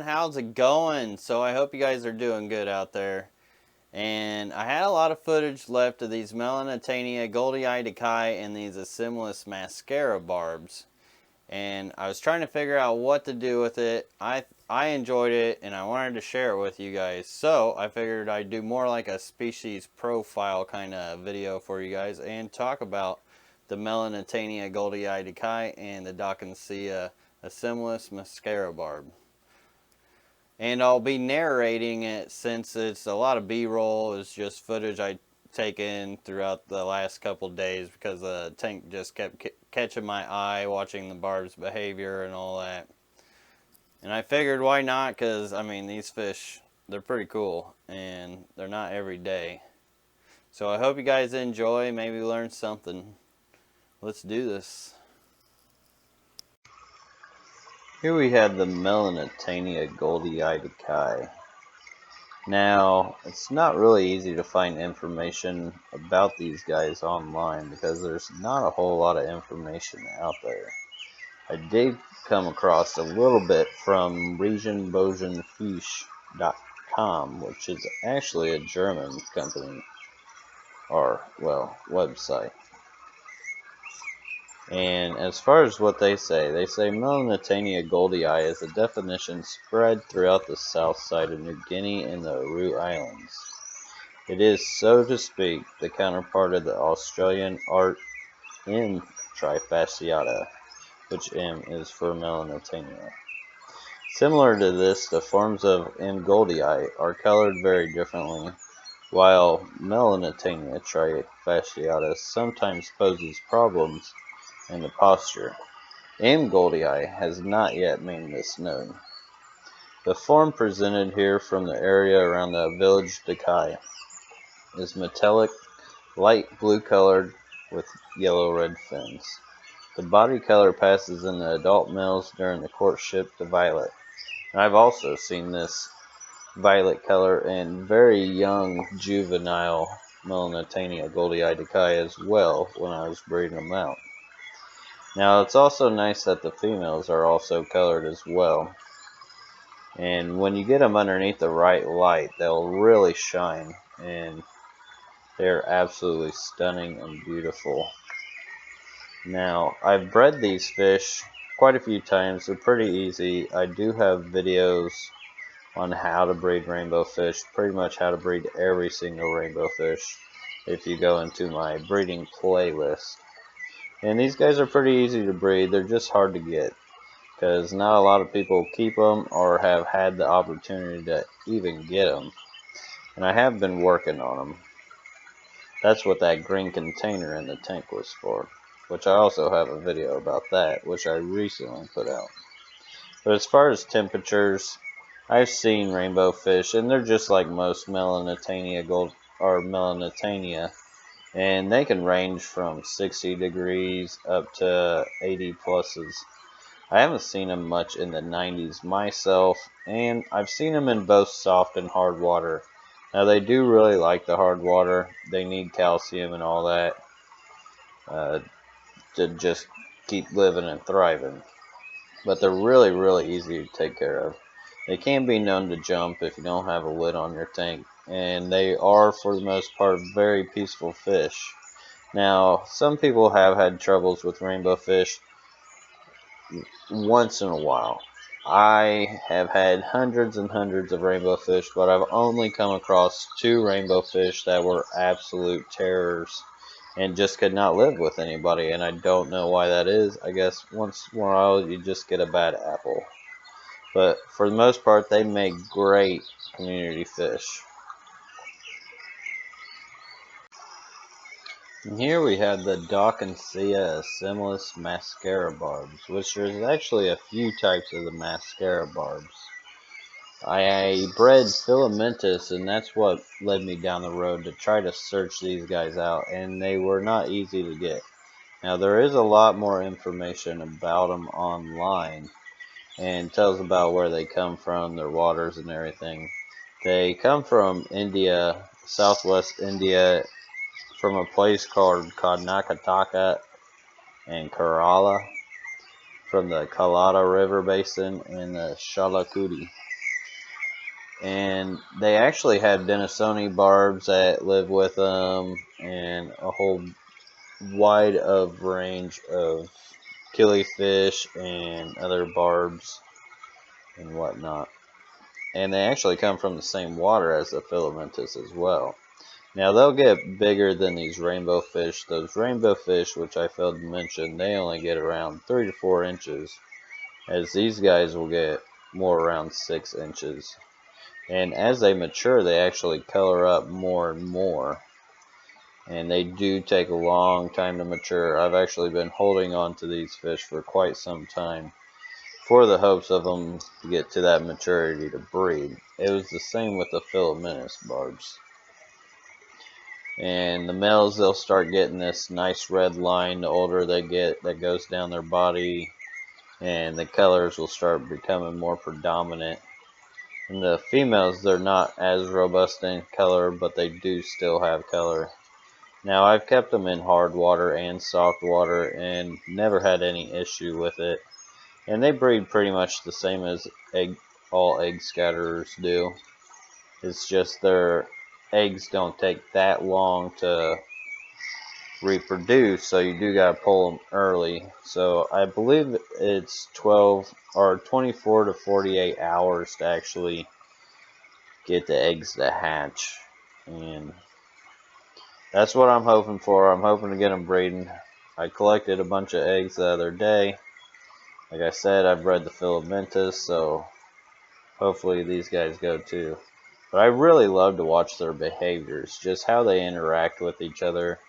how's it going? So I hope you guys are doing good out there. And I had a lot of footage left of these Melanitania Goldii Decai and these Assimilis mascara barbs. And I was trying to figure out what to do with it. I enjoyed it and I wanted to share it with you guys. So I figured I'd do more like a species profile kind of video for you guys and talk about the Melanitania Goldii Decai and the Dockensia Assimilis mascara barb. And I'll be narrating it since it's a lot of B-roll. It's just footage I taken throughout the last couple days because the tank just kept catching my eye, watching the barb's behavior and all that. And I figured why not, because I mean these fish, they're pretty cool and they're not every day. So I hope you guys enjoy, maybe learn something. Let's do this. Here we have the Melanitania Goldii Decai. Now, it's not really easy to find information about these guys online because there's not a whole lot of information out there. I did come across a little bit from Regenbogenfisch.com, which is actually a German company, or, well, website. And as far as what they say Melanitania goldii is a definition spread throughout the south side of New Guinea and the Aru Islands. It is, so to speak, the counterpart of the Australian art M. trifasciata, which M is for Melanitania. Similar to this, the forms of M. goldii are colored very differently, while Melanitania trifasciata sometimes poses problems in the posture. M. goldii has not yet made this known. The form presented here from the area around the village Decai is metallic, light blue colored with yellow-red fins. The body color passes in the adult males during the courtship to violet. And I've also seen this violet color in very young juvenile Melanitania Goldii Decai as well when I was breeding them out. Now it's also nice that the females are also colored as well, and when you get them underneath the right light they'll really shine and they're absolutely stunning and beautiful. Now I've bred these fish quite a few times. They're pretty easy. I do have videos on how to breed rainbow fish, pretty much how to breed every single rainbow fish if you go into my breeding playlist. And these guys are pretty easy to breed. They're just hard to get because not a lot of people keep them or have had the opportunity to even get them. And I have been working on them. That's what that green container in the tank was for, which I also have a video about that, which I recently put out. But as far as temperatures, I've seen rainbow fish, and they're just like most Melanitania Melanitania. And they can range from 60 degrees up to 80 pluses. I haven't seen them much in the 90s myself, and I've seen them in both soft and hard water. Now they do really like the hard water. They need calcium and all that to just keep living and thriving. But they're really, really easy to take care of. They can be known to jump if you don't have a lid on your tank. And they are, for the most part, very peaceful fish. Now, some people have had troubles with rainbow fish once in a while. I have had hundreds and hundreds of rainbow fish, but I've only come across 2 rainbow fish that were absolute terrors and just could not live with anybody, and I don't know why that is. I guess once in a while you just get a bad apple. But for the most part, they make great community fish. And here we have the Dockensia Assimilis mascara barbs, which there's actually a few types of the mascara barbs. I bred Filamentous, and that's what led me down the road to try to search these guys out, and they were not easy to get. Now there is a lot more information about them online, and tells about where they come from, their waters and everything. They come from India, southwest India, from a place called Karnataka and Kerala, from the Kallada River Basin and the Chalakudi. And they actually have Denisoni barbs that live with them, and a whole wide of range of killifish and other barbs and whatnot. And they actually come from the same water as the filamentous as well. Now they'll get bigger than these rainbow fish. Those rainbow fish, which I failed to mention, they only get around 3 to 4 inches, as these guys will get more around 6 inches. And as they mature, they actually color up more and more. And they do take a long time to mature. I've actually been holding on to these fish for quite some time for the hopes of them to get to that maturity to breed. It was the same with the filamentous barbs. And the males, they'll start getting this nice red line the older they get that goes down their body, and the colors will start becoming more predominant. And the females, they're not as robust in color, but they do still have color. Now, I've kept them in hard water and soft water and never had any issue with it. And they breed pretty much the same as all egg scatterers do. It's just their eggs don't take that long to reproduce, so you do gotta pull them early. So I believe it's 12 or 24 to 48 hours to actually get the eggs to hatch, and that's what I'm hoping for. I'm hoping to get them breeding. I collected a bunch of eggs the other day. Like I said, I bred the filamentous, so hopefully these guys go too. But I really love to watch their behaviors, just how they interact with each other.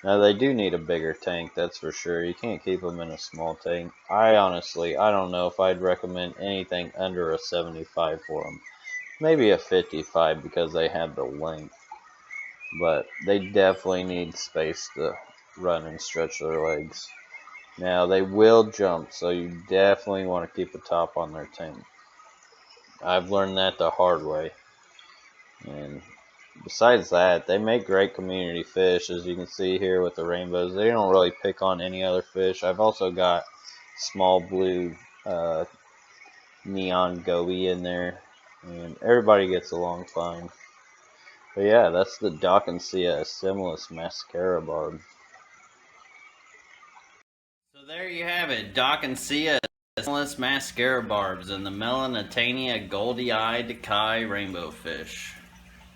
Now, they do need a bigger tank, that's for sure. You can't keep them in a small tank. I don't know if I'd recommend anything under a 75 for them. Maybe a 55 because they have the length. But they definitely need space to run and stretch their legs. Now, they will jump, so you definitely want to keep a top on their tank. I've learned that the hard way. And besides that, they make great community fish, as you can see here with the rainbows. They don't really pick on any other fish. I've also got small blue neon goby in there, and everybody gets along fine. But yeah, that's the Dawkinsia similis mascara barb. So there you have it, Dawkinsia similis mascara barbs and the Melanitania goldie-eyed Kai rainbow fish.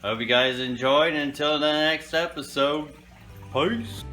Hope you guys enjoyed, and until the next episode, peace.